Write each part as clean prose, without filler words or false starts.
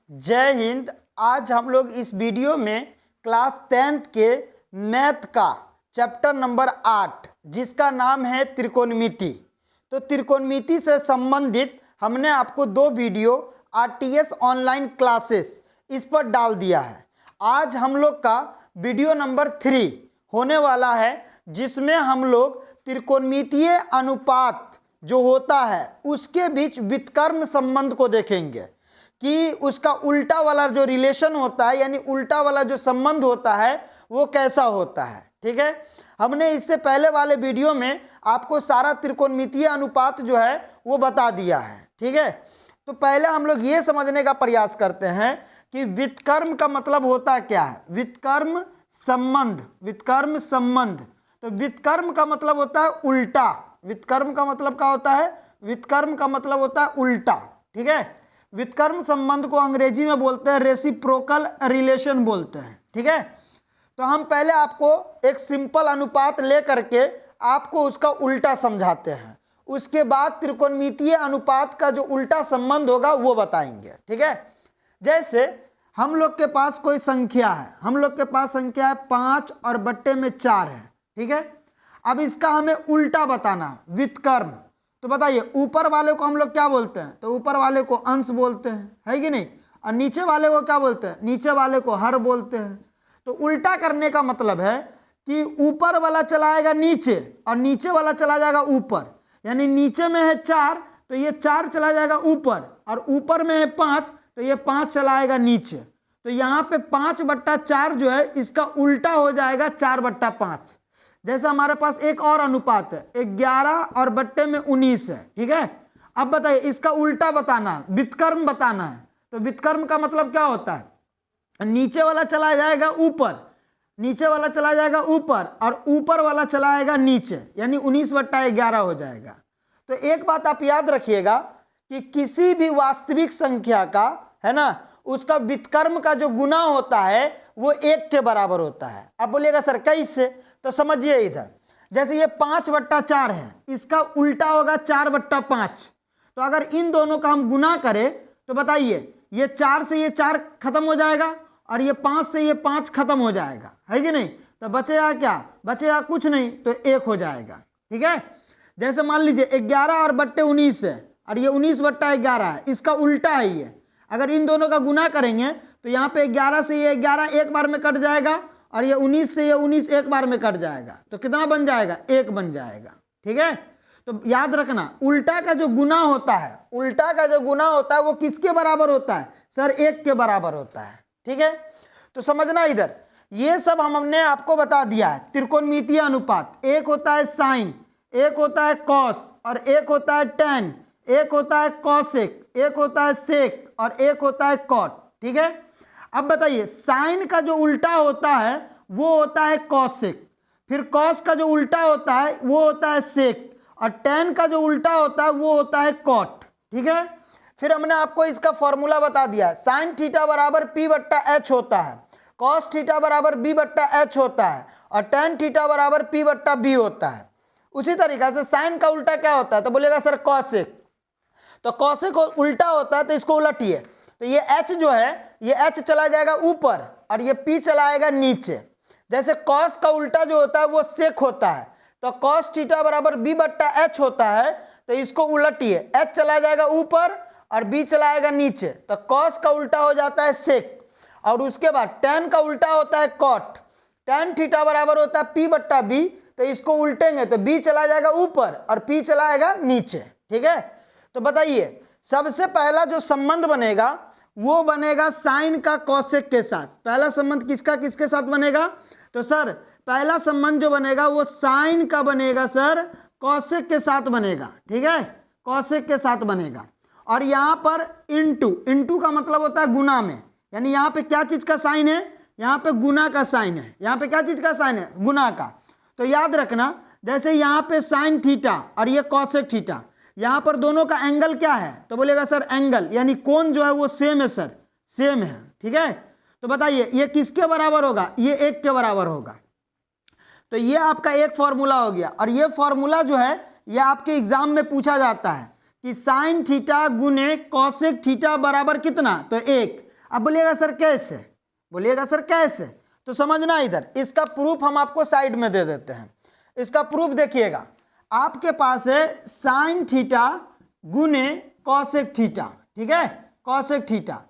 जय हिंद। आज हम लोग इस वीडियो में क्लास 10th के मैथ का चैप्टर नंबर 8 जिसका नाम है त्रिकोणमिति। तो त्रिकोणमिति से संबंधित हमने आपको दो वीडियो आरटीएस ऑनलाइन क्लासेस इस पर डाल दिया है। आज हम लोग का वीडियो नंबर 3 होने वाला है जिसमें हम लोग त्रिकोणमितीय अनुपात जो होता है उसके बीच व्युत्क्रम संबंध को देखेंगे कि उसका उल्टा वाला जो रिलेशन होता है यानी उल्टा वाला जो संबंध होता है वो कैसा होता है। ठीक है, हमने इससे पहले वाले वीडियो में आपको सारा त्रिकोणमितीय अनुपात जो है वो बता दिया है। ठीक है, तो पहले हम लोग ये समझने का प्रयास करते हैं कि व्युत्क्रम का मतलब होता क्या है। व्युत्क्रम संबंध, व्युत्क्रम संबंध। तो व्युत्क्रम का मतलब होता है उल्टा। व्युत्क्रम का मतलब क्या होता है? व्युत्क्रम का मतलब होता है उल्टा। ठीक है, व्युत्क्रम संबंध को अंग्रेजी में बोलते हैं रेसिप्रोकल रिलेशन बोलते हैं। ठीक है, तो हम पहले आपको एक सिंपल अनुपात ले करके आपको उसका उल्टा समझाते हैं, उसके बाद त्रिकोणमितीय अनुपात का जो उल्टा संबंध होगा वो बताएंगे। ठीक है, जैसे हम लोग के पास कोई संख्या है, हम लोग के पास संख्या है 5 और बट्टे में 4 है। ठीक है, अब इसका हमें उल्टा बताना व्युत्क्रम। तो बताइए ऊपर वाले को हम लोग क्या बोलते हैं? तो ऊपर वाले को अंश बोलते हैं, है कि नहीं? और नीचे वाले को क्या बोलते हैं? नीचे वाले को हर बोलते हैं। तो उल्टा करने का मतलब है कि ऊपर वाला चला आएगा नीचे और नीचे वाला चला जाएगा ऊपर। यानी नीचे में है 4 तो ये 4 चला जाएगा ऊपर, और ऊपर में है 5 तो ये 5 चला आएगा नीचे। तो यहाँ पे 5/4 जो है इसका उल्टा हो जाएगा 4/5। जैसे हमारे पास एक और अनुपात है 11 और बट्टे में 19 है। ठीक है, अब बताइए इसका उल्टा बताना है, व्युत्क्रम बताना है। तो व्युत्क्रम का मतलब क्या होता है? नीचे वाला चला जाएगा ऊपर, नीचे वाला चला जाएगा ऊपर और ऊपर वाला चला आएगा नीचे, यानी 19/11 हो जाएगा। तो एक बात आप याद रखिएगा कि किसी भी वास्तविक संख्या का, है ना, उसका व्युत्क्रम का जो गुना होता है वो 1 के बराबर होता है। आप बोलिएगा सर कैसे? तो समझिए इधर, जैसे ये 5/4 है, इसका उल्टा होगा 4/5। तो अगर इन दोनों का हम गुना करें तो बताइए ये 4 से ये 4 खत्म हो जाएगा और ये 5 से ये 5 खत्म हो जाएगा, है कि नहीं? तो बचेगा क्या? बचेगा कुछ नहीं, तो 1 हो जाएगा। ठीक है, जैसे मान लीजिए 11 और बट्टे 19 है और ये 19/11 है, इसका उल्टा है ये। अगर इन दोनों का गुना करेंगे तो यहाँ पे 11 से ये 11 एक बार में कट जाएगा और ये 19 से ये 19 एक बार में कट जाएगा। तो कितना बन जाएगा? 1 बन जाएगा। ठीक है, तो याद रखना उल्टा का जो गुना होता है, उल्टा का जो गुना होता है वो किसके बराबर होता है? सर 1 के बराबर होता है। ठीक है, तो समझना इधर, ये सब हमने आपको बता दिया है। त्रिकोणमितीय अनुपात, एक होता है साइन, एक होता है कॉस और एक होता है टेन, एक होता है कॉसेक, एक होता है सेक और एक होता है कॉट। ठीक है, अब बताइए साइन का जो उल्टा होता है वो होता है कॉसेक, फिर कॉस का जो उल्टा होता है वो होता है सेक, और टेन का जो उल्टा होता है वो होता है कॉट। ठीक है, फिर हमने आपको इसका फॉर्मूला बता दिया, साइन थीटा बराबर P/H होता है, कॉस थीटा बराबर B/H होता है और टेन थीटा बराबर P/B होता है। उसी तरीके से साइन का उल्टा क्या होता है? तो बोलेगा सर कॉसेक। तो कॉसेक उल्टा होता है तो इसको उलटिए, तो ये H जो है ये H चला जाएगा ऊपर और ये P चला आएगा नीचे। जैसे कॉस का उल्टा जो होता है वो सेक होता है, तो कॉस थीटा बराबर B/H होता है, तो इसको उलटिए, H चला जाएगा ऊपर और B चला आएगा नीचे, तो कॉस का उल्टा हो जाता है सेक। और उसके बाद टेन का उल्टा होता है कॉट, टेन थीटा बराबर होता है P/B, तो इसको उल्टेंगे तो B चला जाएगा ऊपर और P चला आएगा नीचे। ठीक है, तो बताइए सबसे पहला जो संबंध बनेगा वो बनेगा साइन का कॉसेक के साथ। पहला संबंध किसका किसके साथ बनेगा? तो सर पहला संबंध जो बनेगा वो साइन का बनेगा सर कॉसेक के साथ बनेगा। ठीक है, कॉसेक के साथ बनेगा। और यहाँ पर इंटू, इंटू का मतलब होता है गुना में, यानी यहाँ पे क्या चीज का साइन है? यहाँ पे गुना का साइन है। यहाँ पे क्या चीज का साइन है? गुना का। तो याद रखना जैसे यहाँ पे साइन थीटा और ये कॉसेक थीटा, यहाँ पर दोनों का एंगल क्या है? तो बोलेगा सर एंगल यानी कोण जो है वो सेम है सर, सेम है। ठीक है, तो बताइए ये किसके बराबर होगा? ये 1 के बराबर होगा। तो ये आपका एक फॉर्मूला हो गया। और ये फॉर्मूला जो है ये आपके एग्जाम में पूछा जाता है कि साइन थीटा गुने कॉसेक थीटा बराबर कितना? तो 1। अब बोलिएगा सर कैसे, बोलिएगा सर कैसे, तो समझना इधर, इसका प्रूफ हम आपको साइड में दे देते हैं। इसका प्रूफ देखिएगा, आपके पास है साइन थीटा गुने कॉसेक थीटा, ठीक है, कॉसेक थीटा।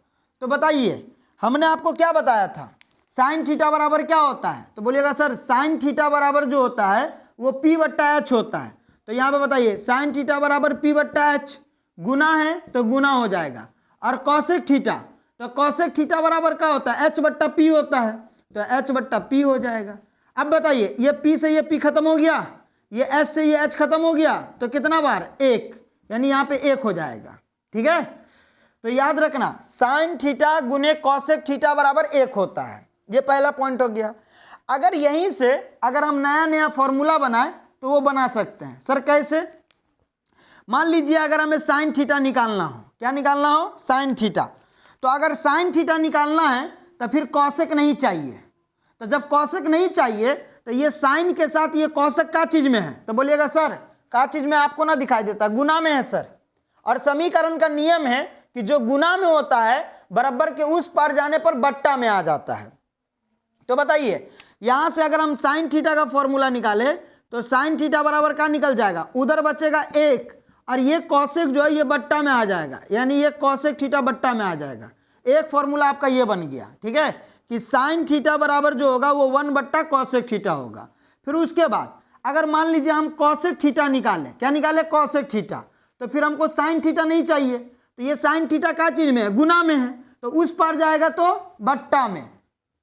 तो बताइए हमने आपको क्या बताया था, साइन थीटा बराबर क्या होता है, तो बोलिएगा सर साइन थीटा बराबर जो होता है वो P बट्टा H होता है। तो यहाँ पे बताइए साइन थीटा बराबर P बट्टा H, गुना है तो गुना हो जाएगा, और कॉसेक थीटा, तो कॉसेक थीटा बराबर क्या होता है, H बट्टा P होता है, तो H बट्टा P हो जाएगा। अब बताइए ये P से ये P खत्म हो गया, ये H से ये H खत्म हो गया, तो कितना बार, एक, यानी यहाँ पे एक हो जाएगा, ठीक है। तो याद रखना साइन थीटा गुने कॉसेक थीटा बराबर एक होता है, ये पहला पॉइंट हो गया। अगर यहीं से अगर हम नया नया फॉर्मूला बनाए तो वो बना सकते हैं। सर कैसे, मान लीजिए अगर हमें साइन थीटा निकालना हो, क्या निकालना हो, साइन थीटा, तो अगर साइन थीटा निकालना है तो फिर कॉसेक नहीं चाहिए। तो जब कॉसेक नहीं चाहिए तो ये साइन के साथ ये कॉसेक का चीज में है, तो बोलिएगा सर का चीज में, आपको ना दिखाई देता, गुना में है सर। और समीकरण का नियम है कि जो गुना में होता है बराबर के उस पार जाने पर बट्टा में आ जाता है। तो बताइए यहां से अगर हम साइन थीटा का फॉर्मूला निकाले तो साइन थीटा बराबर क्या निकल जाएगा, उधर बचेगा एक, और ये कॉसेक जो है ये बट्टा में आ जाएगा, यानी ये कॉसेक थीटा बट्टा में आ जाएगा। एक फॉर्मूला आपका ये बन गया, ठीक है, कि साइन थीटा बराबर जो होगा वो 1 बट्टा कॉसेक थीटा होगा। फिर उसके बाद अगर मान लीजिए हम कॉसेक थीटा निकालें, क्या निकाले, कॉसेक थीटा, तो फिर हमको साइन थीटा नहीं चाहिए, तो ये साइन थीटा क्या चीज में है, गुना में है, तो उस पार जाएगा तो बट्टा में,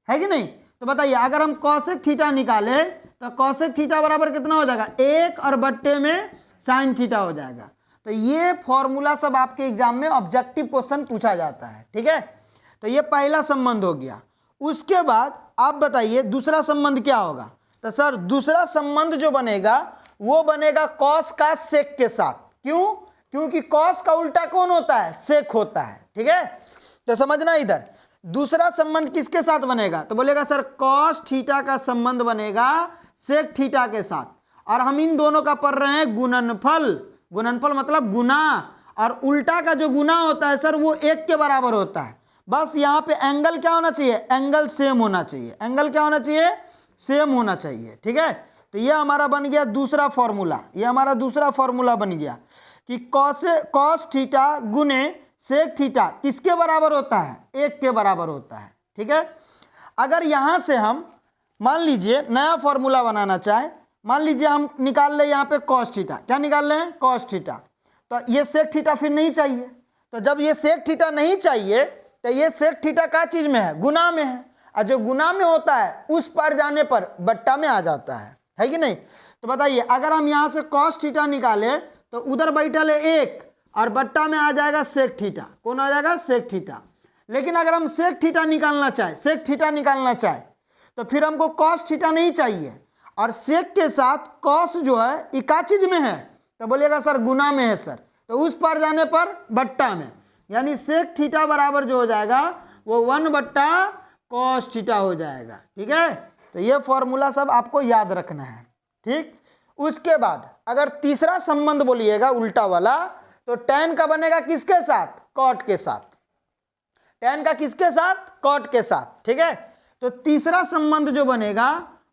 है कि नहीं। तो बताइए अगर हम कॉसेक थीटा निकाले तो कॉसेक थीटा बराबर कितना हो जाएगा, एक, और बट्टे में साइन थीटा हो जाएगा। तो ये फॉर्मूला सब आपके एग्जाम में ऑब्जेक्टिव क्वेश्चन पूछा जाता है, ठीक है। तो ये पहला संबंध हो गया। उसके बाद आप बताइए दूसरा संबंध क्या होगा, तो सर दूसरा संबंध जो बनेगा वो बनेगा कॉस का सेक के साथ। क्यों, क्योंकि कॉस का उल्टा कौन होता है, सेक होता है, ठीक है। तो समझना इधर दूसरा संबंध किसके साथ बनेगा, तो बोलेगा सर कॉस थीटा का संबंध बनेगा सेक थीटा के साथ, और हम इन दोनों का पढ़ रहे हैं गुणनफल। गुणनफल मतलब गुना, और उल्टा का जो गुना होता है सर वो एक के बराबर होता है। बस यहाँ पे एंगल क्या होना चाहिए, एंगल सेम होना चाहिए, एंगल क्या होना चाहिए, सेम होना चाहिए, ठीक है। तो ये हमारा बन गया दूसरा फॉर्मूला, ये हमारा दूसरा फॉर्मूला बन गया कि कॉस थीटा गुने सेक थीटा किसके बराबर होता है, एक के बराबर होता है, ठीक है। अगर यहाँ से हम मान लीजिए नया फॉर्मूला बनाना चाहे, मान लीजिए हम निकाल ले यहाँ पे कॉस थीटा, क्या निकाल रहे हैं, कॉस थीटा, तो ये सेक थीटा फिर नहीं चाहिए। तो जब ये सेक थीटा नहीं चाहिए तो ये सेक थीटा का चीज में है, गुना में है, और जो गुना में होता है उस पर जाने पर बट्टा में आ जाता है कि नहीं। तो बताइए अगर हम यहाँ से कॉस थीटा निकाले तो उधर बैठल है एक, और बट्टा में आ जाएगा सेक थीटा, कौन आ जाएगा, सेक थीटा। लेकिन अगर हम सेक थीटा निकालना चाहे, सेक थीटा निकालना चाहे, तो फिर हमको कॉस थीटा नहीं चाहिए, और सेक के साथ कॉस जो है ये का चीज में है, तो बोलिएगा सर गुना में है सर, तो उस पर जाने पर बट्टा में, यानी सेक थीटा बराबर जो हो जाएगा वो 1 बट्टा कॉस थीटा हो जाएगा, ठीक है। तो ये फॉर्मूला सब आपको याद रखना है, ठीक। उसके बाद अगर तीसरा संबंध बोलिएगा उल्टा वाला, तो tan का बनेगा किसके साथ, कॉट के साथ, tan का किसके साथ, कॉट के साथ, ठीक है। तो तीसरा संबंध जो बनेगा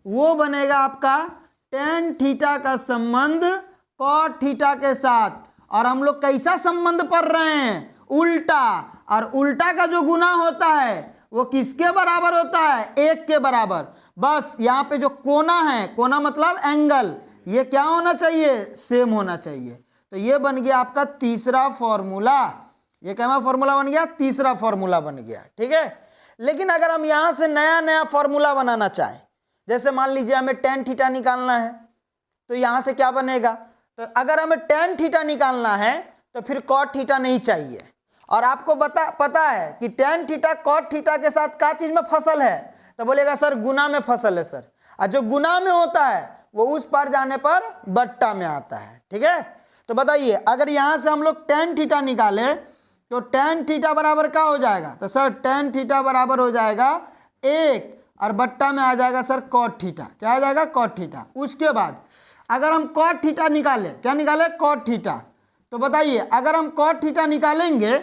वो बनेगा आपका tan थीटा का संबंध कॉट थीटा के साथ, और हम लोग कैसा संबंध पढ़ रहे हैं, उल्टा, और उल्टा का जो गुना होता है वो किसके बराबर होता है, एक के बराबर। बस यहाँ पे जो कोना है, कोना मतलब एंगल, ये क्या होना चाहिए, सेम होना चाहिए। तो ये बन गया आपका तीसरा फॉर्मूला, ये क्या फॉर्मूला बन गया, तीसरा फॉर्मूला बन गया, ठीक है। लेकिन अगर हम यहाँ से नया नया फॉर्मूला बनाना चाहें, जैसे मान लीजिए हमें tan थीटा निकालना है, तो यहाँ से क्या बनेगा, तो अगर हमें tan थीटा निकालना है तो फिर cot थीटा नहीं चाहिए, और आपको पता है कि tan थीटा cot थीटा के साथ क्या चीज में फसल है, तो बोलेगा सर गुना में फसल है सर, और जो गुना में होता है वो उस पार जाने पर बट्टा में आता है, ठीक है। तो बताइए अगर यहाँ से हम लोग tan थीटा निकाले तो tan थीटा बराबर क्या हो जाएगा, तो सर tan थीटा बराबर हो जाएगा एक, और बट्टा में आ जाएगा सर cot थीटा, क्या आ जाएगा, cot थीटा। उसके बाद अगर हम cot थीटा निकाले, क्या निकाले, cot थीटा, तो बताइए अगर हम cot थीटा निकालेंगे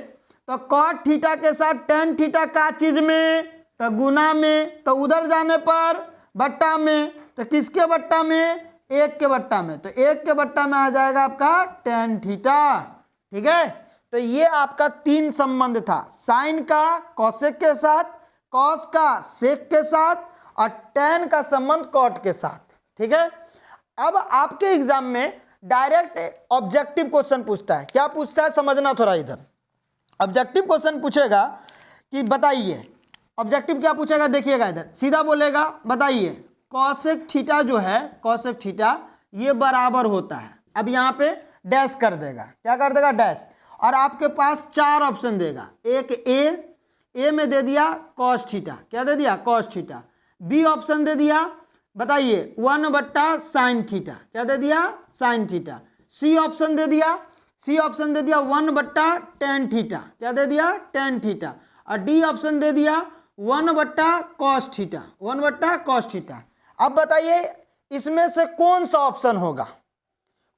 तो कॉट थीटा के साथ टेन थीटा का चीज में, तो गुना में, तो उधर जाने पर बट्टा में, तो किसके बट्टा में, एक के बट्टा में, तो एक के बट्टा में आ जाएगा आपका टेन थीटा। ठीक है, तो ये आपका 3 संबंध था, साइन का कॉसेक के साथ, कॉस का सेक के साथ और टेन का संबंध कॉट के साथ। ठीक है, अब आपके एग्जाम में डायरेक्ट ऑब्जेक्टिव क्वेश्चन पूछता है। क्या पूछता है समझना थोड़ा, इधर ऑब्जेक्टिव क्वेश्चन पूछेगा कि बताइए, ऑब्जेक्टिव क्या पूछेगा देखिएगा, इधर सीधा बोलेगा बताइए कॉसेक थीटा जो है, कॉसेक थीटा ये बराबर होता है, अब यहाँ पे डैश कर देगा, क्या कर देगा, डैश, और आपके पास 4 ऑप्शन देगा, एक ए में दे दिया कॉस थीटा, क्या दे दिया, कॉस थीटा, बी ऑप्शन दे दिया बताइए 1/sin थीटा, क्या दे दिया, साइन थीटा, सी ऑप्शन दे दिया 1/tan थीटा, क्या दे दिया, tan थीटा, और डी ऑप्शन दे दिया 1/cos थीटा, 1/cos थीटा। अब बताइए इसमें से कौन सा ऑप्शन होगा,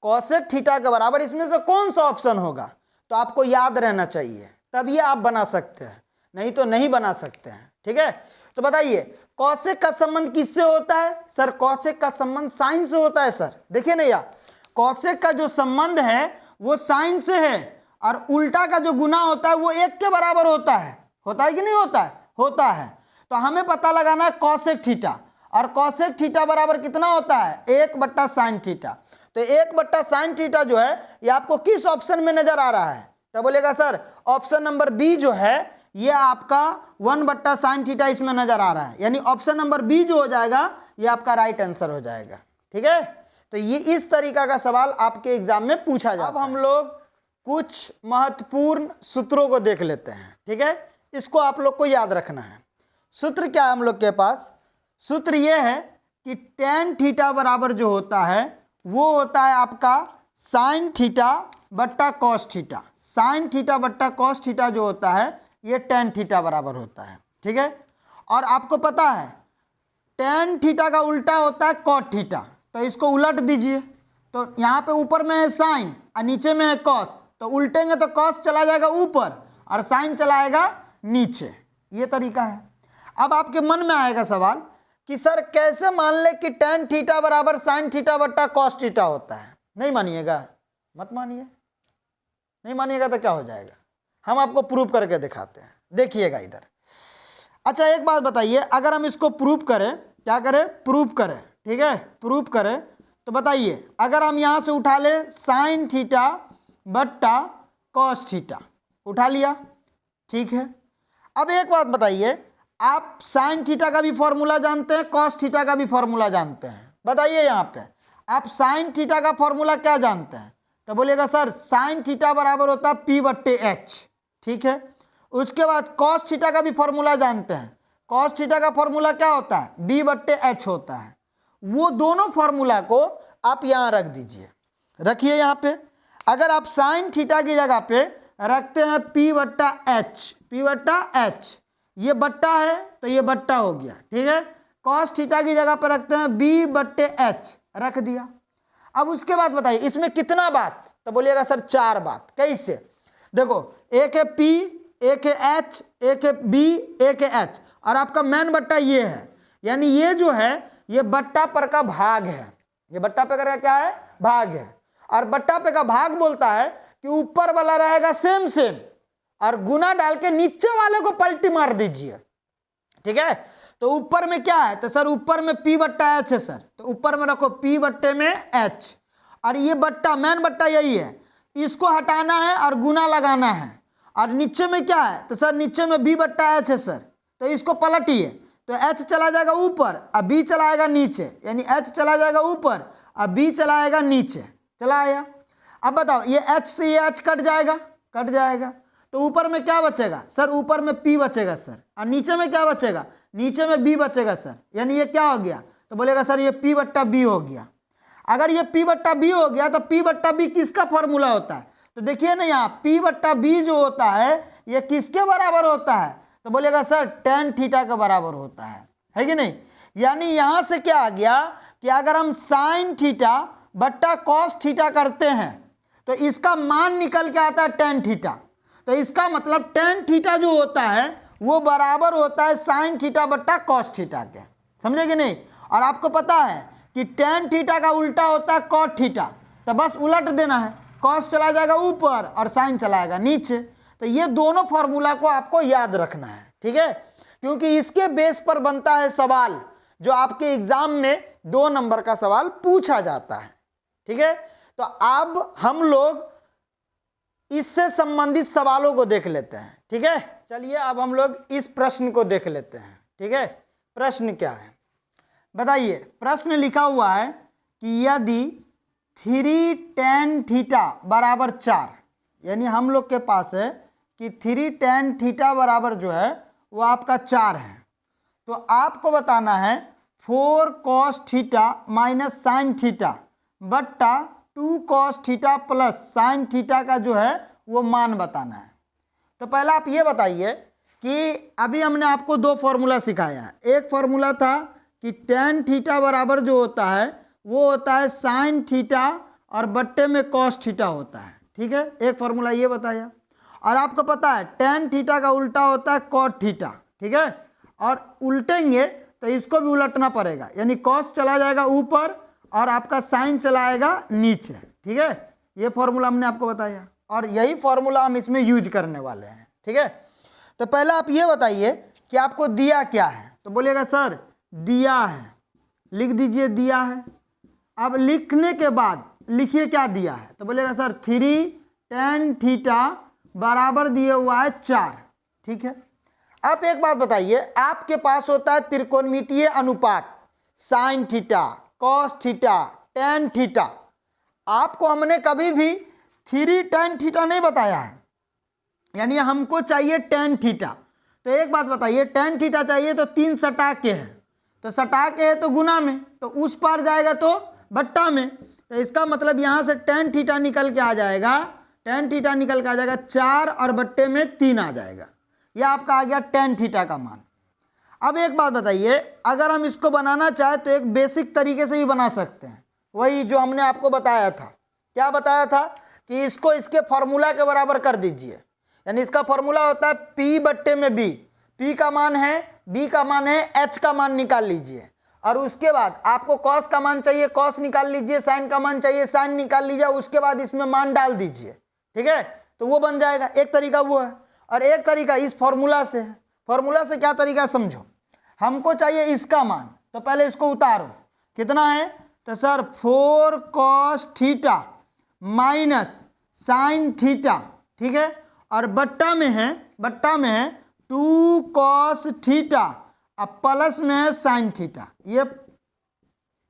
कॉसेक थीटा के बराबर इसमें से कौन सा ऑप्शन होगा, तो आपको याद रहना चाहिए, तब ये आप बना सकते हैं, नहीं तो नहीं बना सकते हैं। ठीक है, तो बताइए कॉसेक का संबंध किससे होता है, सर कॉसेक का संबंध साइन से होता है। सर देखिए ना यार, कॉसेक का जो संबंध है वो साइन से है, और उल्टा का जो गुना होता है वो 1 के बराबर होता है कि नहीं होता है, होता है। तो हमें पता लगाना है कॉसेक थीटा, और कॉसेक थीटा बराबर कितना होता है, 1/sin थीटा। तो 1/sin थीटा जो है ये आपको किस ऑप्शन में नजर आ रहा है, तो बोलेगा सर ऑप्शन नंबर बी जो है ये आपका 1/sin थीटा इसमें नजर आ रहा है, यानी ऑप्शन नंबर बी जो हो जाएगा ये आपका राइट आंसर हो जाएगा। ठीक है, तो ये इस तरीका का सवाल आपके एग्जाम में पूछा जाता है। अब हम लोग कुछ महत्वपूर्ण सूत्रों को देख लेते हैं। ठीक है, इसको आप लोग को याद रखना है। सूत्र क्या है हम लोग के पास, सूत्र ये है कि tan थीटा बराबर जो होता है वो होता है आपका sin थीटा बट्टा cos थीटा, sin थीटा बट्टा cos थीटा जो होता है ये tan थीटा बराबर होता है। ठीक है, और आपको पता है tan थीटा का उल्टा होता है cot थीटा, तो इसको उलट दीजिए, तो यहाँ पे ऊपर में है साइन और नीचे में है cos, तो उल्टेंगे तो cos चला जाएगा ऊपर और साइन चला आएगा नीचे, ये तरीका है। अब आपके मन में आएगा सवाल कि सर कैसे मान ले कि tan थीटा बराबर sin थीटा बट्टा cos थीटा होता है। नहीं मानिएगा, मत मानिए, नहीं मानिएगा तो क्या हो जाएगा, हम आपको प्रूव करके दिखाते हैं, देखिएगा इधर। अच्छा एक बात बताइए, अगर हम इसको प्रूव करें, क्या करें, प्रूव करें, ठीक है, प्रूव करें, तो बताइए अगर हम यहाँ से उठा ले sin थीटा बट्टा cos थीटा, उठा लिया, ठीक है। अब एक बात बताइए, आप sin थीटा का भी फॉर्मूला जानते हैं, cos थीटा का भी फॉर्मूला जानते हैं, बताइए यहाँ पे आप sin थीटा का फॉर्मूला क्या जानते हैं, तो बोलिएगा सर sin थीटा बराबर होता है P/H, ठीक है। उसके बाद cos थीटा का भी फॉर्मूला जानते हैं, cos थीटा का फॉर्मूला क्या होता है, B/H होता है। वो दोनों फॉर्मूला को आप यहाँ रख दीजिए, रखिए यहाँ पे। अगर आप sin थीटा की जगह पे रखते हैं P/H, P/H, ये बट्टा है तो ये बट्टा हो गया, ठीक है। cos थीटा की जगह पर रखते हैं B/H, रख दिया। अब उसके बाद बताइए इसमें कितना बात, तो बोलिएगा सर 4 बात। कैसे, देखो एक है P, एक है H, एक है B, एक है H, और आपका मेन बट्टा ये है, यानी ये जो है ये बट्टा पर का भाग है, ये बट्टा पे का क्या है, भाग है। और बट्टा पे का भाग बोलता है कि ऊपर वाला रहेगा सेम सेम और गुना डाल के नीचे वाले को पलटी मार दीजिए, ठीक है। तो ऊपर में क्या है, तो सर ऊपर में P/H है सर, तो ऊपर में रखो P/H, और ये बट्टा मेन बट्टा यही है, इसको हटाना है और गुना लगाना है। और नीचे में क्या है, तो सर नीचे में B/H है सर, तो इसको पलटिए, तो H चला जाएगा ऊपर और B चला आएगा नीचे, यानी H चला जाएगा ऊपर और B चला आएगा नीचे, चला आया। अब बताओ ये H से ये H कट जाएगा, कट जाएगा, तो ऊपर में क्या बचेगा, सर ऊपर में P बचेगा सर, और नीचे में क्या बचेगा, नीचे में B बचेगा सर, यानी ये क्या हो गया, तो बोलेगा सर ये P/B हो गया। अगर ये P/B हो गया तो P/B किसका फॉर्मूला होता है, तो देखिए ना यहाँ P/B जो होता है ये किसके बराबर होता है, तो बोलेगा सर tan थीटा के बराबर होता है कि नहीं। यानी यहाँ से क्या आ गया कि अगर हम sin थीटा बट्टा cos थीटा करते हैं तो इसका मान निकल के आता है tan थीटा। तो इसका मतलब टेन थीटा जो होता है वो बराबर होता है साइन थीटा बट्टा कॉस थीटा के, समझे कि नहीं। और आपको पता है कि टेन थीटा का उल्टा होता है कॉट थीटा, तो बस उलट देना है, कॉस चला जाएगा ऊपर और साइन चलाएगा नीचे। तो ये दोनों फॉर्मूला को आपको याद रखना है, ठीक है, क्योंकि इसके बेस पर बनता है सवाल जो आपके एग्जाम में 2 नंबर का सवाल पूछा जाता है, ठीक है। तो अब हम लोग इससे संबंधित सवालों को देख लेते हैं, ठीक है। चलिए अब हम लोग इस प्रश्न को देख लेते हैं, ठीक है। प्रश्न क्या है बताइए। प्रश्न लिखा हुआ है कि यदि 3 tan थीटा बराबर 4, यानी हम लोग के पास है कि 3 tan थीटा बराबर जो है वो आपका 4 है, तो आपको बताना है 4 cos theta minus sine theta बट्टा 2 cos theta plus sine theta का जो है वो मान बताना है। तो पहला आप ये बताइए कि अभी हमने आपको 2 फॉर्मूला सिखाया है। एक फॉर्मूला था कि tan थीटा बराबर जो होता है वो होता है साइन थीटा और बट्टे में cos थीटा होता है, ठीक है। एक फॉर्मूला ये बताया। और आपको पता है tan थीटा का उल्टा होता है cot थीटा, ठीक है। और उल्टेंगे तो इसको भी उलटना पड़ेगा, यानी cos चला जाएगा ऊपर और आपका साइन चलाएगा नीचे, ठीक है। ये फॉर्मूला हमने आपको बताया और यही फॉर्मूला हम इसमें यूज करने वाले हैं, ठीक है। तो पहले आप ये बताइए कि आपको दिया क्या है, तो बोलिएगा सर दिया है, लिख दीजिए दिया है। अब लिखने के बाद लिखिए क्या दिया है, तो बोलिएगा सर 3 tan थीटा बराबर दिया हुआ है 4, ठीक है। अब एक बात बताइए, आपके पास होता है त्रिकोणमितीय अनुपात sine theta, cos theta, tan theta. आपको हमने कभी भी 3 tan थीटा नहीं बताया है, यानी हमको चाहिए tan थीटा। तो एक बात बताइए, tan थीटा चाहिए तो 3 सटा के है, तो सटा के है तो गुना में, तो उस पार जाएगा तो बट्टा में। तो इसका मतलब यहाँ से tan थीटा निकल के आ जाएगा, tan थीटा निकल के आ जाएगा 4 और बट्टे में 3 आ जाएगा। यह आपका आ गया tan थीटा का मान। अब एक बात बताइए, अगर हम इसको बनाना चाहें तो एक बेसिक तरीके से भी बना सकते हैं, वही जो हमने आपको बताया था। क्या बताया था कि इसको इसके फॉर्मूला के बराबर कर दीजिए, यानी इसका फॉर्मूला होता है P बट्टे में B, P का मान है, B का मान है, H का मान निकाल लीजिए। और उसके बाद आपको cos का मान चाहिए, cos निकाल लीजिए, साइन का मान चाहिए, साइन निकाल लीजिए, उसके बाद इसमें मान डाल दीजिए, ठीक है। तो वो बन जाएगा। एक तरीका वो है, और एक तरीका इस फॉर्मूला से है। फॉर्मूला से क्या तरीका समझो, हमको चाहिए इसका मान, तो पहले इसको उतारो, कितना है, तो sir 4 cos theta minus sine theta, ठीक है। और बट्टा में है 2 cos थीटा, अब प्लस में है साइन थीटा, ये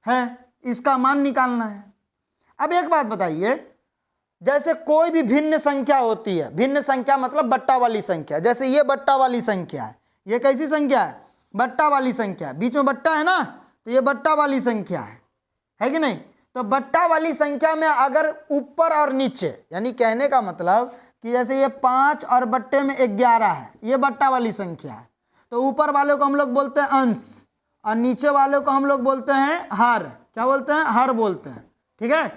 है, इसका मान निकालना है। अब एक बात बताइए, जैसे कोई भी भिन्न संख्या होती है, भिन्न संख्या मतलब बट्टा वाली संख्या, जैसे ये बट्टा वाली संख्या है, ये कैसी संख्या है, बट्टा वाली संख्या है, बीच में बट्टा है ना, तो ये बट्टा वाली संख्या है कि नहीं। तो बट्टा वाली संख्या में अगर ऊपर और नीचे, यानी कहने का मतलब कि जैसे ये 5 और बट्टे में 11 है, ये बट्टा वाली संख्या है, तो ऊपर वाले को हम लोग बोलते हैं अंश और नीचे वाले को हम लोग बोलते हैं हर। क्या बोलते हैं, हर बोलते हैं, ठीक है।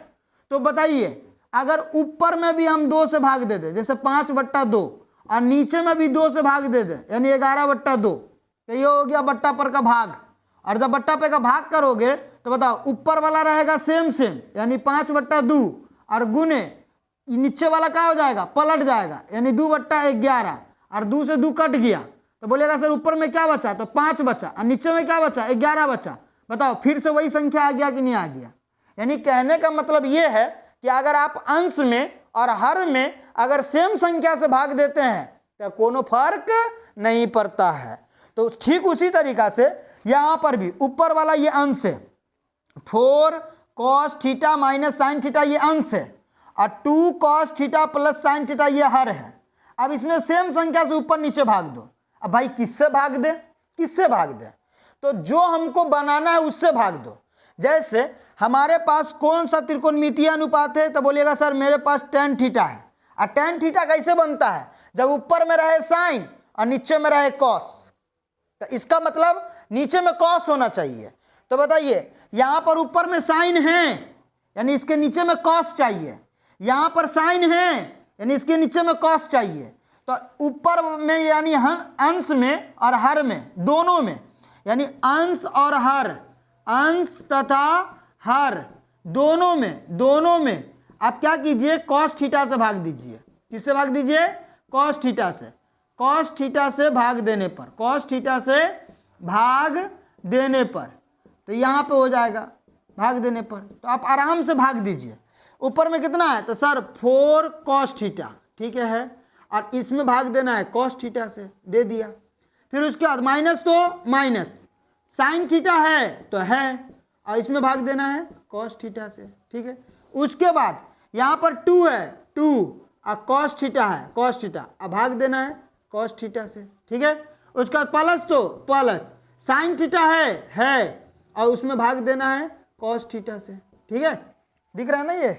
तो बताइए, अगर ऊपर में भी हम 2 से भाग दे दें, जैसे 5 बट्टा 2, और नीचे में भी 2 से भाग दे दें, यानी 11 बट्टा 2, तो ये हो गया बट्टा पर का भाग। और जब बट्टा पे का भाग करोगे तो बताओ, ऊपर वाला रहेगा सेम यानी 5 बट्टा 2, और गुने नीचे वाला क्या हो जाएगा, पलट जाएगा, यानी 2 बट्टा 11, और 2 से 2 कट गया, तो बोलेगा सर ऊपर में क्या बचा, तो 5 बचा, और नीचे में क्या बचा, 11 बचा। बताओ फिर से वही संख्या आ गया कि नहीं आ गया। यानी कहने का मतलब ये है कि अगर आप अंश में और हर में अगर सेम संख्या से भाग देते हैं तो कोनो फर्क नहीं पड़ता है। तो ठीक उसी तरीका से यहां पर भी ऊपर वाला ये अंश है, 4 cos theta minus sine theta ये अंश है, और 2 cos theta plus sine theta ये हर है। अब इसमें सेम संख्या से ऊपर नीचे भाग दो। अब भाई किससे भाग दे, किससे भाग दे, तो जो हमको बनाना है उससे भाग दो। जैसे हमारे पास कौन सा त्रिकोणमितीय अनुपात है, तो बोलिएगा सर मेरे पास tan थीटा है। और tan थीटा कैसे बनता है, जब ऊपर में रहे साइन और नीचे में रहे cos, तो इसका मतलब नीचे में cos होना चाहिए। तो बताइए, यहां पर ऊपर में साइन है यानी इसके नीचे में cos चाहिए, यहां पर साइन है यानी इसके नीचे में cos चाहिए। तो ऊपर में यानी अंश में और हर में, दोनों में, यानी अंश और हर, अंश तथा हर दोनों में आप क्या कीजिए, कॉस थीटा से भाग दीजिए। किससे भाग दीजिए? कॉस थीटा से। कॉस थीटा से भाग देने पर, कॉस थीटा से भाग देने पर तो यहाँ पे हो जाएगा भाग देने पर, तो आप आराम से भाग दीजिए। ऊपर में कितना है? तो सर 4 कॉस थीटा, ठीक है, और इसमें भाग देना है कॉस थीटा से, दे दिया। फिर उसके बाद माइनस, तो माइनस साइन थीटा है तो है, और इसमें भाग देना है कॉस थीटा से, ठीक है। उसके बाद यहाँ पर 2 है, 2 और कॉस थीटा है, कॉस थीटा, अब भाग देना है कॉस थीटा से, ठीक है। उसके बाद प्लस, तो प्लस साइन थीटा है और उसमें भाग देना है कॉस थीटा से, ठीक है। दिख रहा है ना, ये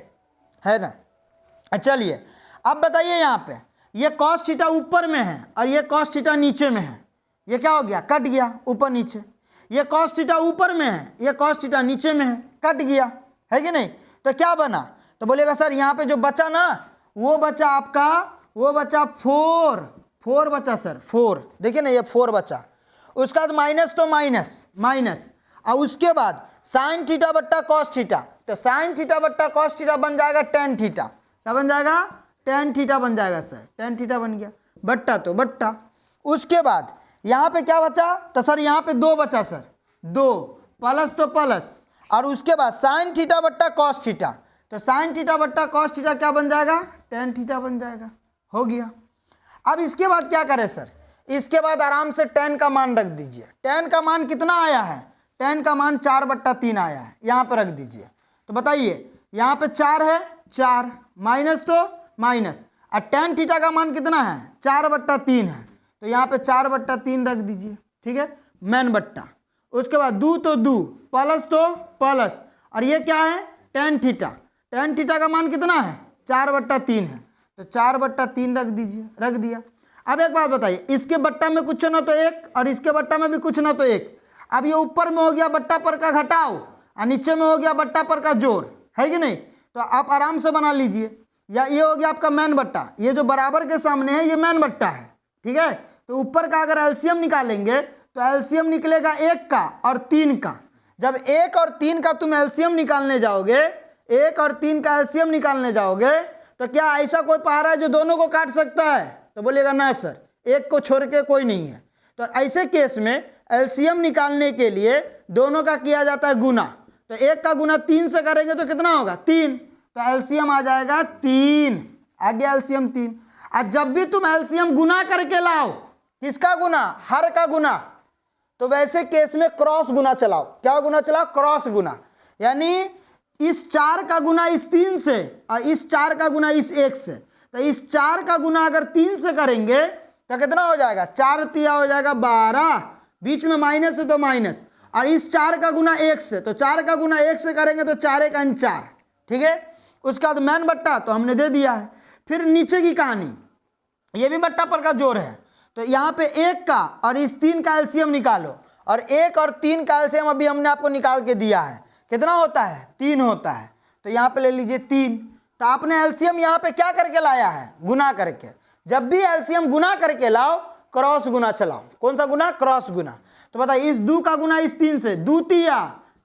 है ना। चलिए अब बताइए, यहाँ पे ये कॉस थीटा ऊपर में है और ये कॉस थीटा नीचे में है, ये क्या हो गया? कट गया ऊपर नीचे। ये कॉस थीटा ऊपर में है, ये कॉस थीटा नीचे में है, कट गया, है कि नहीं? तो क्या बना? तो बोलेगा सर यहाँ पे जो बचा ना, वो बचा आपका, वो बचा 4 बचा सर, 4, देखिए ना ये 4 बचा। उसके बाद माइनस, तो माइनस और उसके बाद साइन थीटा बट्टा कॉस थीटा, तो साइन थीटा बट्टा कॉस थीटा बन जाएगा टेन थीटा। क्या बन जाएगा? टेन थीटा बन जाएगा सर, टेन थीटा बन गया, बट्टा तो बट्टा। उसके बाद यहाँ पे क्या बचा? तो सर यहाँ पे 2 बचा सर, 2 प्लस, तो प्लस, और उसके बाद साइन थीटा बट्टा कॉस थीटा, तो साइन थीटा बट्टा कॉस थीटा क्या बन जाएगा? टेन थीटा बन जाएगा, हो गया। अब इसके बाद क्या करें सर? इसके बाद आराम से टेन का मान रख दीजिए। टेन का मान कितना आया है? टेन का मान 4/3 आया है, यहाँ पर रख दीजिए। तो बताइए यहाँ पे 4 है, 4 माइनस, तो माइनस, और टेन थीटा का मान कितना है? 4/3 है, तो यहाँ पे 4/3 रख दीजिए, ठीक है, मैन बट्टा। उसके बाद दू, तो दू, प्लस, तो प्लस, और ये क्या है? Tan theta. टेन थीटा का मान कितना है? 4/3 है, तो 4/3 रख दीजिए, रख दिया। अब एक बात बताइए, इसके बट्टा में कुछ ना तो 1 और इसके बट्टा में भी कुछ ना तो 1। अब ये ऊपर में हो गया बट्टा पर का घटाव और नीचे में हो गया बट्टा पर का जोड़, है कि नहीं? तो आप आराम से बना लीजिए। या ये हो गया आपका मैन बट्टा, ये जो बराबर के सामने है ये मैन बट्टा है, ठीक है। तो ऊपर का अगर एलसीएम निकालेंगे तो एलसीएम निकलेगा 1 का और 3 का। जब 1 और 3 का तुम एलसीएम निकालने जाओगे, 1 और 3 का एलसीएम निकालने जाओगे, तो क्या ऐसा कोई पहाड़ा है जो दोनों को काट सकता है? तो बोलेगा ना सर, एक को छोड़ के कोई नहीं है। तो ऐसे केस में एलसीएम निकालने के लिए दोनों का किया जाता है गुना। तो 1 का गुना 3 से करेंगे तो कितना होगा? 3, तो एलसीएम आ जाएगा 3, आ गया एलसीएम 3। और जब भी तुम एलसीएम गुना करके लाओ, किसका गुना? हर का गुना, तो वैसे केस में क्रॉस गुना चलाओ। क्या गुना चलाओ? क्रॉस गुना, यानी इस 4 का गुना इस 3 से और इस 4 का गुना इस 1 से। तो इस 4 का गुना अगर 3 से करेंगे तो कितना हो जाएगा? 4 तिया हो जाएगा 12, बीच में माइनस है तो माइनस, और इस 4 का गुना 1 से, तो 4 का गुना 1 से करेंगे तो 4 1 4, ठीक है। उसके बाद मैन बट्टा तो हमने दे दिया है। फिर नीचे की कहानी, ये भी बट्टा पर का जोड़ है, तो यहाँ पे 1 का और इस 3 का एलसीएम निकालो, और 1 और 3 का एलसीएम अभी हमने आपको निकाल के दिया है, कितना होता है? 3 होता है। तो यहाँ पे ले लीजिए 3। तो आपने एलसीएम यहाँ पे क्या करके लाया है? गुना करके। जब भी एलसीएम गुना करके लाओ, क्रॉस गुना चलाओ। कौन सा गुना? क्रॉस गुना। तो बताइए, इस 2 का गुना इस 3 से, 2 तिया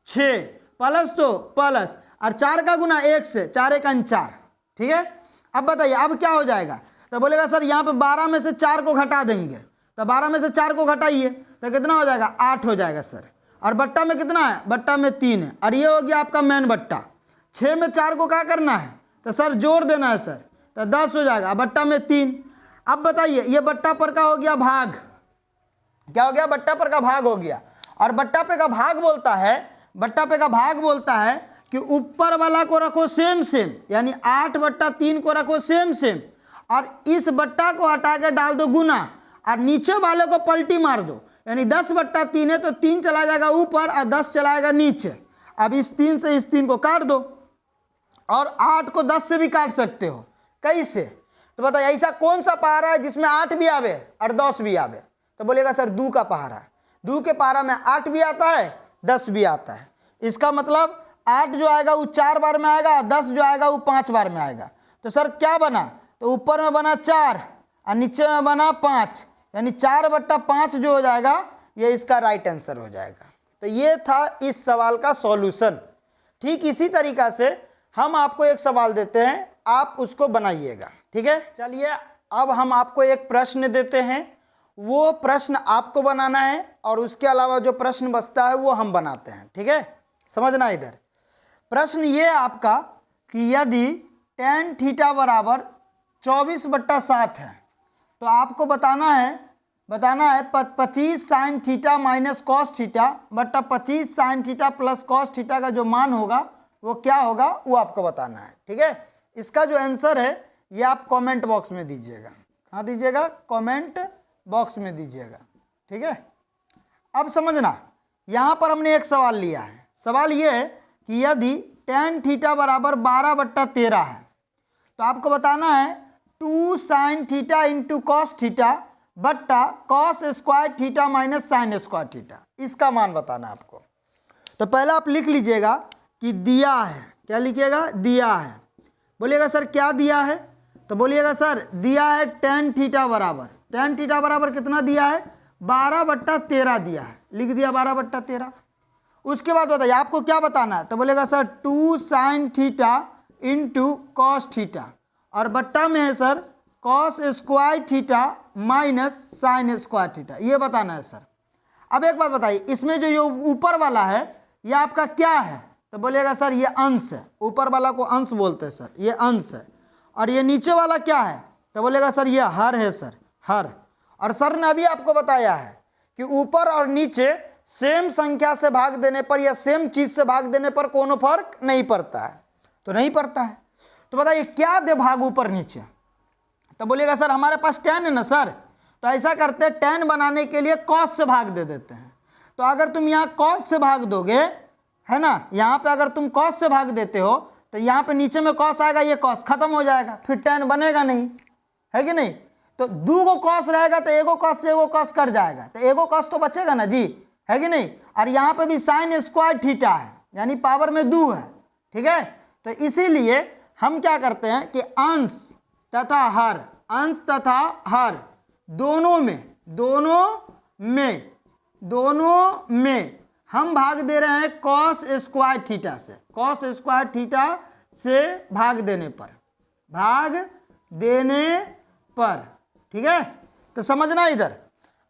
6, प्लस तो प्लस, और 4 का गुना 1 से, 4 1 4, ठीक है। अब बताइए अब क्या हो जाएगा? तो बोलेगा सर यहाँ पे 12 में से 4 को घटा देंगे, तो 12 में से 4 को घटाइए तो कितना हो जाएगा? 8 हो जाएगा सर। और बट्टा में कितना है? बट्टा में 3 है, और ये हो गया आपका मैन बट्टा। 6 में 4 को क्या करना है? तो सर जोड़ देना है सर, तो 10 हो जाएगा, बट्टा में 3। अब बताइए, ये बट्टा पर का हो गया भाग। क्या हो गया? बट्टा पर का भाग हो गया। और बट्टा पे का भाग बोलता है, बट्टा पे का भाग बोलता है कि ऊपर वाला को रखो सेम सेम, यानी 8/3 को रखो सेम सेम, और इस बट्टा को हटा के डाल दो गुना, और नीचे वाले को पलटी मार दो, यानी 10/3 है तो 3 चला जाएगा ऊपर और 10 चलाएगा नीचे। अब इस 3 से इस 3 को काट दो, और 8 को 10 से भी काट सकते हो। कैसे? तो बताइए ऐसा कौन सा पहाड़ा है जिसमें 8 भी आवे और 10 भी आवे? तो बोलेगा सर 2 का पहाड़ा है। 2 के पहाड़ा में 8 भी आता है, 10 भी आता है। इसका मतलब 8 जो आएगा वो 4 बार में आएगा, 10 जो आएगा वो 5 बार में आएगा। तो सर क्या बना? तो ऊपर में बना 4 और नीचे में बना 5, यानी 4/5 जो हो जाएगा ये इसका राइट आंसर हो जाएगा। तो ये था इस सवाल का सॉल्यूशन। ठीक इसी तरीका से हम आपको एक सवाल देते हैं, आप उसको बनाइएगा। ठीक है, चलिए अब हम आपको एक प्रश्न देते हैं, वो प्रश्न आपको बनाना है और उसके अलावा जो प्रश्न बचता है वो हम बनाते हैं। ठीक है, समझना। इधर प्रश्न ये आपका कि यदि tan थीटा बराबर 24/7 है तो आपको बताना है 25 sine theta minus cos theta बट्टा 25 sine theta plus cos theta का जो मान होगा वो क्या होगा वो आपको बताना है। ठीक है, इसका जो आंसर है ये आप कमेंट बॉक्स में दीजिएगा। कहाँ दीजिएगा? कमेंट बॉक्स में दीजिएगा। ठीक है, अब समझना, यहाँ पर हमने एक सवाल लिया है। सवाल ये है कि यदि tan थीटा बराबर 12/13 है तो आपको बताना है 2 sine theta into cos theta बट्टा cos square theta minus sine square theta, इसका मान बताना है आपको। तो पहले आप लिख लीजिएगा कि दिया है। क्या लिखिएगा? दिया है। बोलिएगा सर क्या दिया है? तो बोलिएगा सर दिया है tan थीटा बराबर कितना दिया है? 12/13 दिया है। लिख दिया 12/13। उसके बाद बताइए आपको क्या बताना है? तो बोलेगा sir 2 sine theta into cos theta और बट्टा में है sir cos square theta minus sine square theta, ये बताना है सर। अब एक बात बताइए, इसमें जो ये ऊपर वाला है ये आपका क्या है? तो बोलिएगा सर ये अंश है। ऊपर वाला को अंश बोलते हैं सर, ये अंश है। और ये नीचे वाला क्या है? तो बोलेगा सर ये हर है सर, हर। और सर ने अभी आपको बताया है कि ऊपर और नीचे सेम संख्या से भाग देने पर या सेम चीज से भाग देने पर कोनो फर्क नहीं पड़ता है। तो नहीं पड़ता है तो बताइए क्या दे भाग ऊपर नीचे? तो बोलिएगा सर हमारे पास tan है ना सर, तो ऐसा करते हैं tan बनाने के लिए cos से भाग दे देते हैं। तो अगर तुम यहाँ cos से भाग दोगे, है ना, यहाँ पे अगर तुम cos से भाग देते हो तो यहाँ पे नीचे में cos आएगा, ये cos खत्म हो जाएगा, फिर tan बनेगा नहीं, है कि नहीं? तो 2 गो cos रहेगा तो एगो cos से एगो cos कट जाएगा, तो एगो cos तो बचेगा ना जी, है कि नहीं? और यहाँ पे भी साइन स्क्वायर थीटा है, यानी पावर में 2 है। ठीक है, तो इसीलिए हम क्या करते हैं कि अंश तथा हर दोनों में हम भाग दे रहे हैं कॉस स्क्वायर थीटा से। कॉस स्क्वायर थीटा से भाग देने पर ठीक है, तो समझना इधर,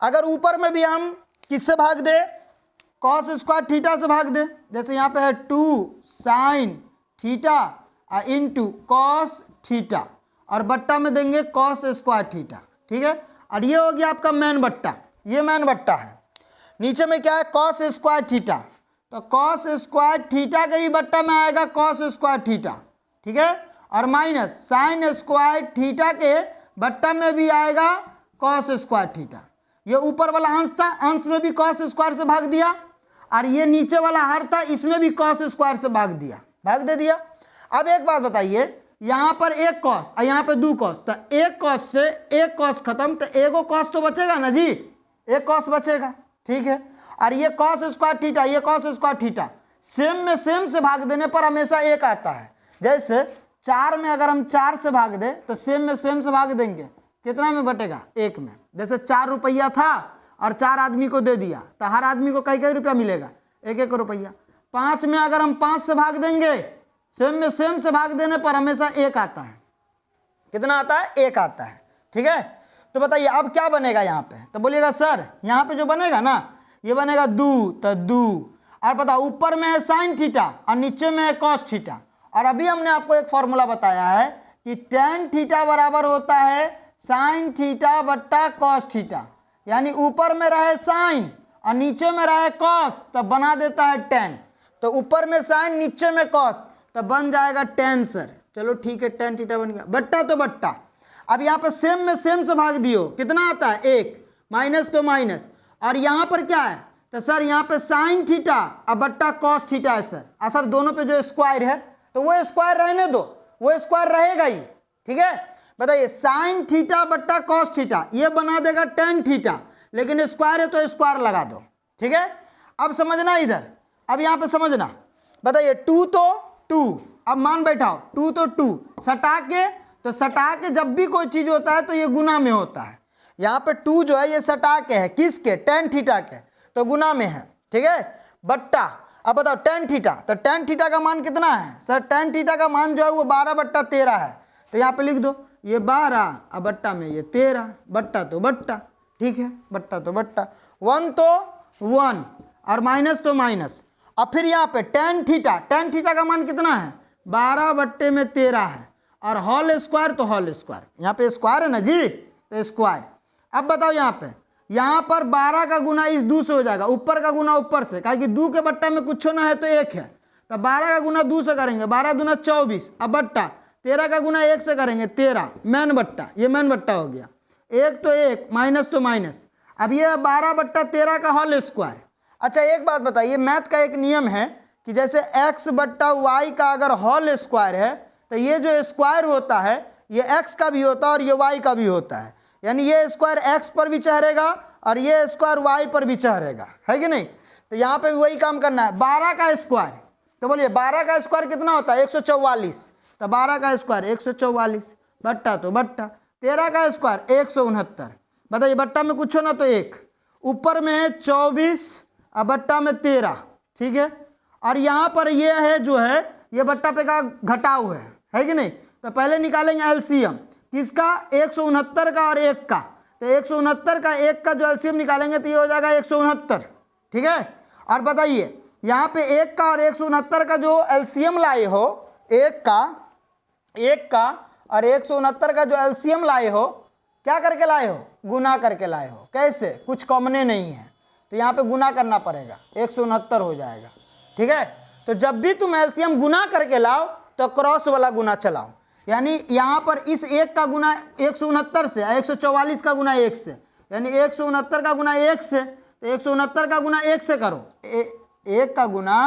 अगर ऊपर में भी हम किससे भाग दे? कॉस स्क्वायर थीटा से भाग दे। जैसे यहाँ पे है 2 sine theta into cos theta और बट्टा में देंगे कॉस स्क्वायर थीटा। ठीक है, और ये हो गया आपका मैन बट्टा, ये मैन बट्टा है। नीचे में क्या है? कॉस स्क्वायर थीटा, तो कॉस स्क्वायर थीटा के ही बट्टा में आएगा कॉस स्क्वायर थीटा। ठीक है, और माइनस साइन स्क्वायर थीटा के बट्टा में भी आएगा कॉस स्क्वायर थीटा। ये ऊपर वाला अंश था, अंश में भी कॉस स्क्वायर से भाग दिया, और ये नीचे वाला हर था, इसमें भी कॉस स्क्वायर से भाग दे दिया। अब एक बात बताइए, यहाँ पर एक कॉस और यहाँ पे 2 कॉस, तो एक कॉस से एक कॉस खत्म, तो एगो कॉस तो बचेगा ना जी, एक कॉस बचेगा। ठीक है, और ये कॉस स्क्वायर थीटा, ये कॉस स्क्वायर थीटा, सेम में सेम से भाग देने पर हमेशा एक आता है। जैसे 4 में अगर हम 4 से भाग दें तो सेम में सेम से भाग देंगे, कितना में बटेगा? 1 में। जैसे 4 रुपया था और 4 आदमी को दे दिया तो हर आदमी को कई रुपया मिलेगा? 1 रुपया। 5 में अगर हम 5 से भाग देंगे, सेम में सेम से भाग देने पर हमेशा 1 आता है। कितना आता है? 1 आता है। ठीक है, तो बताइए अब क्या बनेगा यहाँ पे? तो बोलिएगा सर यहाँ पे जो बनेगा ना, ये बनेगा 2, तो 2। और बताओ ऊपर में है साइन थीटा और नीचे में है कॉस थीटा। और अभी हमने आपको एक फॉर्मूला बताया है कि tan थीटा बराबर होता है साइन थीटा बट्टा कॉस थीटा, यानी ऊपर में रहे साइन और नीचे में रहे कॉस तो बना देता है tan। तो ऊपर में साइन नीचे में कॉस तो बन जाएगा tan सर। चलो ठीक है, tan थीटा बन गया, बट्टा तो बट्टा। अब यहाँ पे सेम में सेम से भाग दियो, कितना आता है? 1, माइनस तो माइनस। और यहाँ पर क्या है? तो सर यहाँ पे साइन थीटा और बट्टा कॉस थीटा है सर। और सर दोनों पे जो स्क्वायर है तो वो स्क्वायर रहने दो, वो स्क्वायर रहेगा ही। ठीक है, बताइए साइन थीटा बट्टा कॉस थीटा ये बना देगा tan थीटा, लेकिन स्क्वायर है तो स्क्वायर लगा दो। ठीक है, अब समझना इधर, अब यहाँ पे समझना। बताइए 2 तो 2, अब मान बैठाओ 2 तो 2 सटा के तो सटा के जब भी कोई चीज़ होता है तो ये गुना में होता है। यहाँ पे 2 जो है ये सटा के है, किसके, tan थीटा के, तो गुना में है, ठीक है। बट्टा, अब बताओ tan थीटा, तो tan थीटा का मान कितना है सर, tan थीटा का मान जो है वो 12/13 है। तो यहाँ पे लिख दो ये 12 अब बट्टा में ये 13, बट्टा तो बट्टा, ठीक है, बट्टा तो बट्टा, 1 तो 1 और माइनस तो माइनस। अब फिर यहाँ पे tan थीटा का मान कितना है, 12/13 है, और होल स्क्वायर तो होल स्क्वायर, यहाँ पे स्क्वायर है ना जी, तो स्क्वायर। अब बताओ यहाँ पर 12 का गुना इस 2 से हो जाएगा, ऊपर का गुना ऊपर से, कहा कि 2 के बट्टा में कुछ ना है तो 1 है, तो 12 का गुना 2 से करेंगे, 12 दूना 24, अब बट्टा 13 का गुना 1 से करेंगे 13, मैन बट्टा, ये मैन बट्टा हो गया, 1 तो 1 माइनस तो माइनस। अब ये 12/13 का होल स्क्वायर। अच्छा एक बात बताइए, मैथ का एक नियम है कि जैसे x/y का अगर होल स्क्वायर है तो ये जो स्क्वायर होता है ये x का भी होता है और ये y का भी होता है, यानी ये स्क्वायर x पर भी चढ़ेगा और ये स्क्वायर y पर भी चढ़ेगा, है कि नहीं। तो यहाँ पे भी वही काम करना है, 12 का स्क्वायर, तो बोलिए 12 का स्क्वायर कितना होता है 144, तो 12 का स्क्वायर 144, बट्टा तो बट्टा, 13 का स्क्वायर 169, बताइए बट्टा में कुछ हो ना तो 1, ऊपर में है 24 और बट्टा में 13, ठीक है। और यहाँ पर ये है जो है ये बट्टा पे का घटाव है कि नहीं। तो पहले निकालेंगे एलसीएम किसका, 169 का और 1 का, तो 169 का 1 का जो एलसीएम निकालेंगे तो ये हो जाएगा 169, ठीक है। और बताइए यहाँ पे 1 का और 169 का जो एलसीएम लाए हो, 1 का और 169 का जो एलसीएम लाए हो, क्या करके लाए हो, गुना करके लाए हो। कैसे, कुछ कॉमने नहीं है तो यहाँ पे गुना करना पड़ेगा, 169 हो जाएगा, ठीक है। तो जब भी तुम एलसीएम गुना करके लाओ तो क्रॉस वाला गुना चलाओ, यानी यहाँ पर इस 1 का गुना 169 से, 144 का गुना 1 से, यानी 169 का गुना 1 से, तो 169 का गुना 1 से करो, 1 का गुना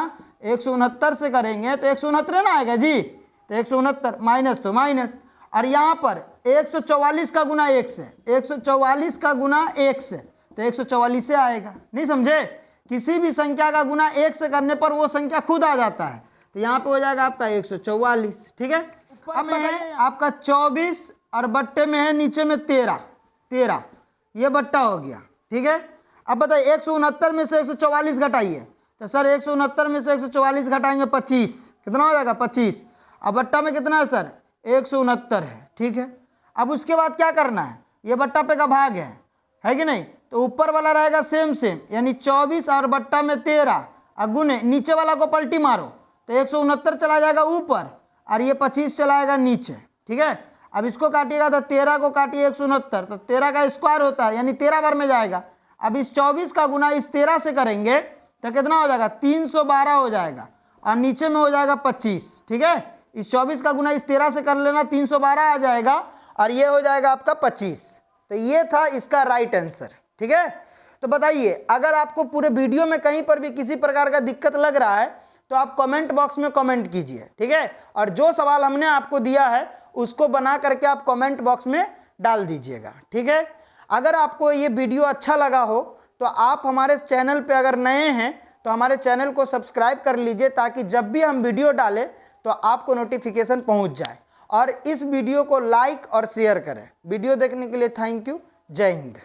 169 से करेंगे तो 169 ना आएगा जी, तो 169 माइनस तो माइनस, और यहाँ पर 144 का गुना 1 से, 144 का गुना 1 से, तो 144 से आएगा। नहीं समझे, किसी भी संख्या का गुना 1 से करने पर वो संख्या खुद आ जाता है, तो यहाँ पे हो जाएगा आपका 144, ठीक है। अब बताइए आपका 24 और बट्टे में है नीचे में 13, ये बट्टा हो गया, ठीक है। अब बताइए 169 में से 144 घटाइए, तो सर 169 में से 144 घटाएंगे 25, कितना हो जाएगा 25, अब बट्टा में कितना है सर 169 है, ठीक है। अब उसके बाद क्या करना है, ये बट्टा पे का भाग है कि नहीं, तो ऊपर वाला रहेगा सेम यानी 24 और बट्टा में 13 और गुने नीचे वाला को पलटी मारो तो 169 चला जाएगा ऊपर और ये 25 चला जाएगा नीचे, ठीक है। अब इसको काटिएगा तो 13 को काटिए 169, तो 13 का स्क्वायर होता है यानी 13 बार में जाएगा। अब इस 24 का गुना इस 13 से करेंगे तो कितना हो जाएगा 312 हो जाएगा और नीचे में हो जाएगा 25, ठीक है। इस 24 का गुना इस 13 से कर लेना 312 आ जाएगा और ये हो जाएगा आपका 25। तो ये था इसका राइट आंसर, ठीक है। तो बताइए अगर आपको पूरे वीडियो में कहीं पर भी किसी प्रकार का दिक्कत लग रहा है तो आप कमेंट बॉक्स में कमेंट कीजिए, ठीक है। और जो सवाल हमने आपको दिया है उसको बना करके आप कमेंट बॉक्स में डाल दीजिएगा, ठीक है। अगर आपको ये वीडियो अच्छा लगा हो तो आप हमारे चैनल पे अगर नए हैं तो हमारे चैनल को सब्सक्राइब कर लीजिए ताकि जब भी हम वीडियो डालें तो आपको नोटिफिकेशन पहुंच जाए। और इस वीडियो को लाइक और शेयर करें। वीडियो देखने के लिए थैंक यू। जय हिंद।